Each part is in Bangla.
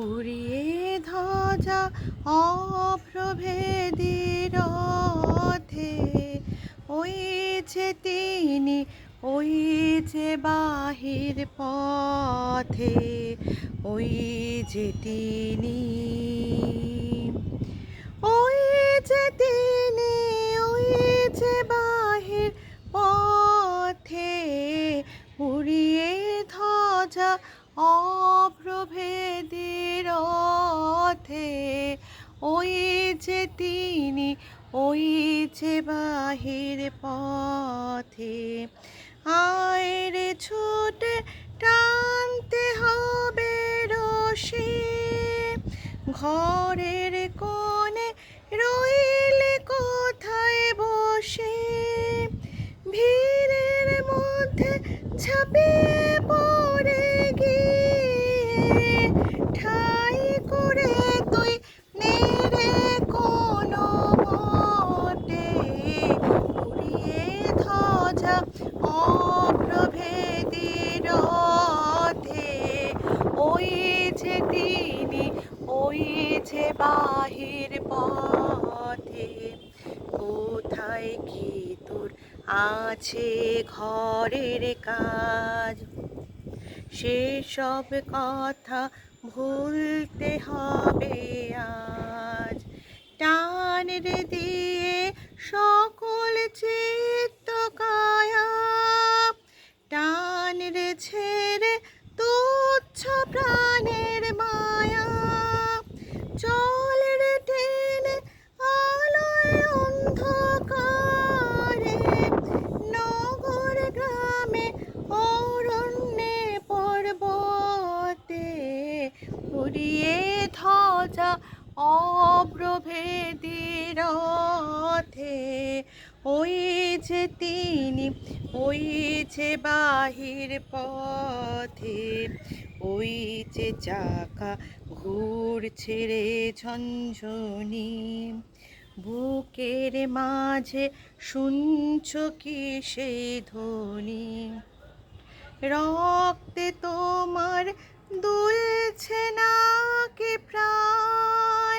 উড়িয়ে ধ্বজা অপ্রভেদী রথে, ওই যে তিনি, ওই যে বাহির পথে, ওই যে তিনি, ওই যে তিনি, ওই যে বাহির পথে, উড়িয়ে ধ্বজা অপ্রভেদী রথে, ওই যে তিনি, ওই যে বাহির পথে। আয় রে ছুটে টানতে হবে রশি, ঘরের কোণে রইলে কোথায় বসে, ভিড়ের মধ্যে ঝাঁপিয়ে পড়ে গিয়ে ঠাই করে তুই নেড়ে কোনো মতে, উড়িয়ে ধ্বজা অপ্রভেদী রথে, ওই যে তিনি, ওই যে বাহির পথে। কোথায় কি তোর আছে ঘরের কাজ, সেসব কথা ভুলতে হবে আজ। টান রে দিয়ে সকল চিত্ত কায়া, টান রে ছেড়ে তুচ্ছ প্রাণের মায়া, চল রে টেনে আলোয় অন্ধকারে, নগর গ্রামে অরণ্যে পর্বতে, উড়িয়ে ধ্বজা অপ্রভেদী রথে, ওই যে তিনি, ওই যে বাহির পথে, ওই যে চাকা ঘুরছে রে ঝনঝনি, বুকের মাঝে শুনছ কি সেই ধ্বনি, রক্তে তোমার দুলছে না কি প্রাণ,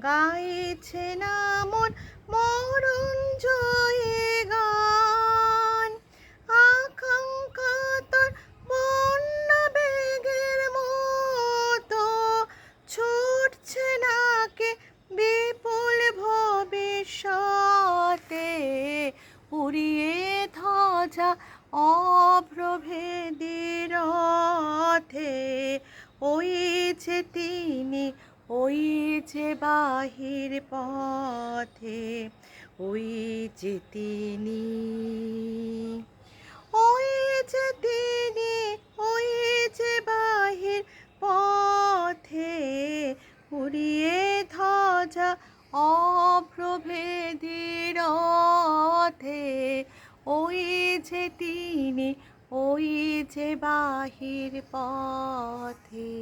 গাইছে না মন মরণ জয়ে গান, আকাঙ্ক্ষা তোর বন্যা বেগের মতো ছুটছে না কি বিপুল ভবিষ্যতে, উড়িয়ে ধ্বজা অপ্রভেদী রথে, ওই যে তিনি, ওই যে বাহির পথে, ওই যে তিনি, ওই যে তিনি, ওই যে বাহির পথে, উড়িয়ে ধ্বজা অপ্রভেদী রথে, ওই যে তিনি, ওই যে বাহির পথে।